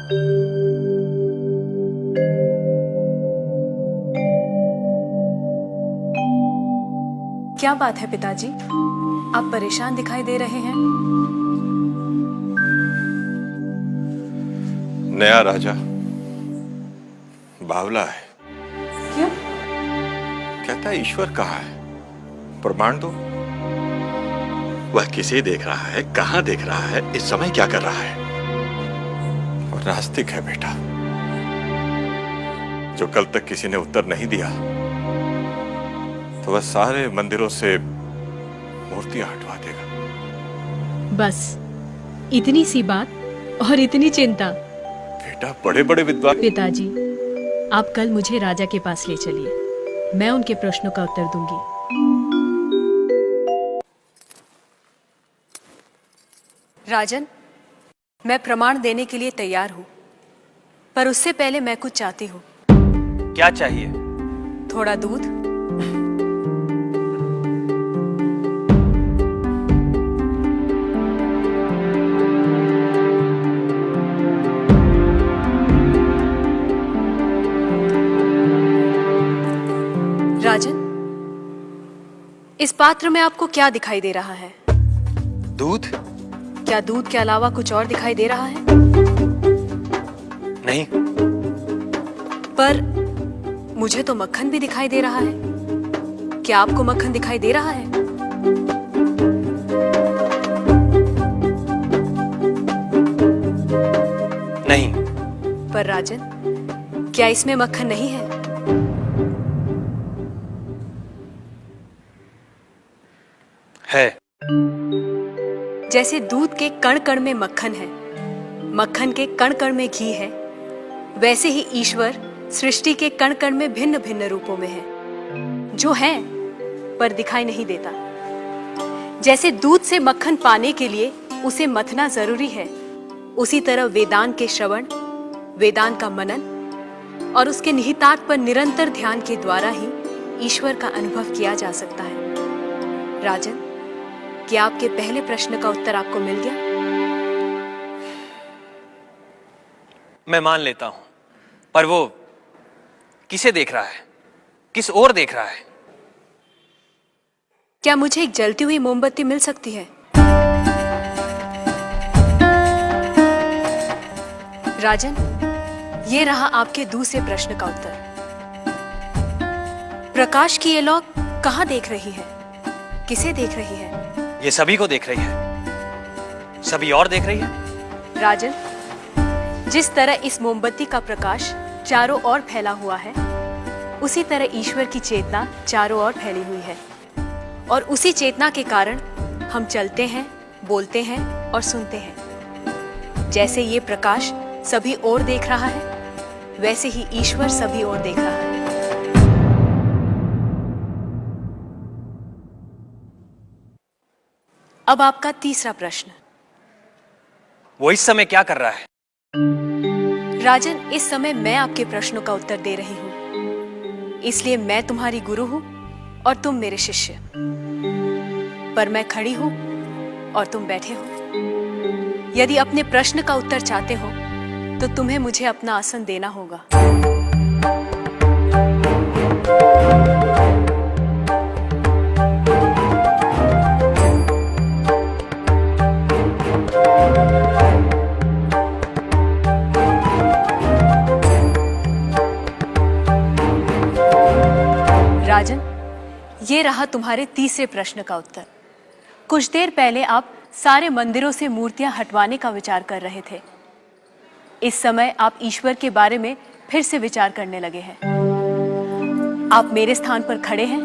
क्या बात है पिताजी, आप परेशान दिखाई दे रहे हैं। नया राजा बावला है। क्यों? कहता है ईश्वर कहाँ है, प्रमाण दो। वह किसे देख रहा है, कहां देख रहा है, इस समय क्या कर रहा है। और नास्तिक है बेटा, जो कल तक किसी ने उत्तर नहीं दिया तो वह सारे मंदिरों से मूर्तियां हटवा देगा। बस इतनी सी बात और इतनी चिंता। बेटा बड़े बड़े विद्वान। पिताजी, आप कल मुझे राजा के पास ले चलिए, मैं उनके प्रश्नों का उत्तर दूंगी। राजन, मैं प्रमाण देने के लिए तैयार हूं, पर उससे पहले मैं कुछ चाहती हूं। क्या चाहिए? थोड़ा दूध। राजन, इस पात्र में आपको क्या दिखाई दे रहा है? दूध? क्या दूध के अलावा कुछ और दिखाई दे रहा है? नहीं। पर मुझे तो मक्खन भी दिखाई दे रहा है। क्या आपको मक्खन दिखाई दे रहा है? नहीं। पर राजन, क्या इसमें मक्खन नहीं है? है। जैसे दूध के कण कण में मक्खन है, मक्खन के कण कण में घी है, वैसे ही ईश्वर सृष्टि के कण कण में भिन्न भिन्न रूपों में है, जो है पर दिखाई नहीं देता। जैसे दूध से मक्खन पाने के लिए उसे मथना जरूरी है, उसी तरह वेदांत के श्रवण, वेदांत का मनन और उसके निहितार्थ पर निरंतर ध्यान के द्वारा ही ईश्वर का अनुभव किया जा सकता है। राजन, क्या आपके पहले प्रश्न का उत्तर आपको मिल गया? मैं मान लेता हूं, पर वो किसे देख रहा है, किस ओर देख रहा है? क्या मुझे एक जलती हुई मोमबत्ती मिल सकती है? राजन, ये रहा आपके दूसरे प्रश्न का उत्तर। प्रकाश की ये लौ कहां देख रही है, किसे देख रही है? ये सभी को देख रही है। सभी और देख रही है? राजन, जिस तरह इस मोमबत्ती का प्रकाश चारों ओर फैला हुआ है, उसी तरह ईश्वर की चेतना चारों ओर फैली हुई है, और उसी चेतना के कारण हम चलते हैं, बोलते हैं और सुनते हैं। जैसे ये प्रकाश सभी ओर देख रहा है, वैसे ही ईश्वर सभी ओर देख रहा है। अब आपका तीसरा प्रश्न। वो इस समय क्या कर रहा है? राजन, इस समय मैं आपके प्रश्नों का उत्तर दे रही हूं, इसलिए मैं तुम्हारी गुरु हूं और तुम मेरे शिष्य। पर मैं खड़ी हूं और तुम बैठे हो। यदि अपने प्रश्न का उत्तर चाहते हो तो तुम्हें मुझे अपना आसन देना होगा। राजन, ये रहा तुम्हारे तीसरे प्रश्न का उत्तर। कुछ देर पहले आप सारे मंदिरों से मूर्तियां हटवाने का विचार कर रहे थे। इस समय आप ईश्वर के बारे में फिर से विचार करने लगे हैं। आप मेरे स्थान पर खड़े हैं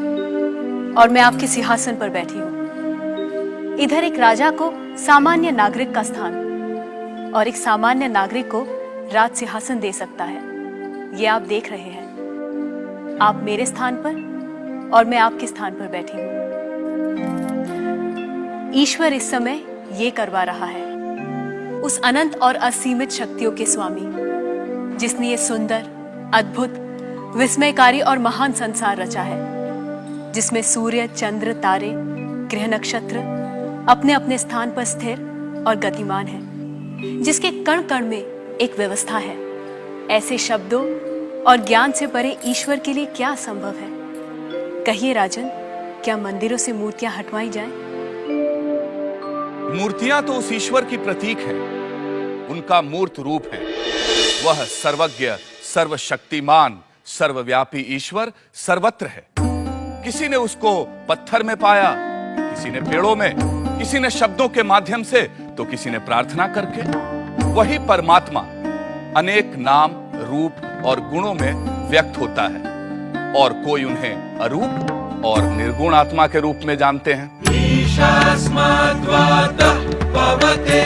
और मैं आपके सिंहासन पर बैठी हूं। इधर एक राजा को सामान्य नागरिक का स्थान और एक सामान्य नागरिक को राज सिंहासन दे सकता है, ये आप देख रहे हैं। आप मेरे स्थान पर और मैं आपके स्थान पर बैठी हूं। ईश्वर इस समय ये करवा रहा है, उस अनंत और असीमित शक्तियों के स्वामी जिसने ये सुंदर, अद्भुत, विस्मयकारी और महान संसार रचा है, जिसमें सूर्य, चंद्र, तारे, ग्रह, नक्षत्र अपने अपने स्थान पर स्थिर और गतिमान है, जिसके कण कण में एक व्यवस्था है। ऐसे शब्दों और ज्ञान से परे ईश्वर के लिए क्या संभव है? कहिए राजन, क्या मंदिरों से मूर्तियां हटवाई जाएं? मूर्तियां तो उस ईश्वर की प्रतीक है, उनका मूर्त रूप है। वह सर्वज्ञ, सर्वशक्तिमान, सर्वव्यापी ईश्वर सर्वत्र है। किसी ने उसको पत्थर में पाया, किसी ने पेड़ों में, किसी ने शब्दों के माध्यम से, तो किसी ने प्रार्थना करके। वही परमात्मा अनेक नाम, रूप और गुणों में व्यक्त होता है, और कोई उन्हें अरूप और निर्गुण आत्मा के रूप में जानते हैं। ईशास्माद्वातः पवते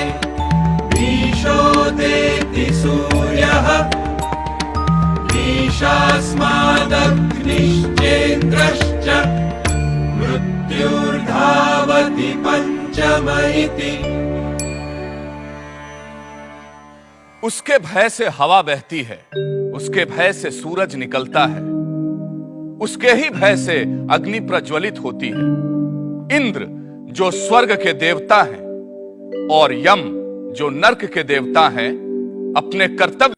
ईशोदेति सूर्यः ईशास्मादग्निश्चेन्द्रश्च मृत्युर्धावति पंचम इति। उसके भय से हवा बहती है, उसके भय से सूरज निकलता है, उसके ही भय से अग्नि प्रज्वलित होती है। इंद्र जो स्वर्ग के देवता हैं और यम जो नर्क के देवता हैं, अपने कर्तव्य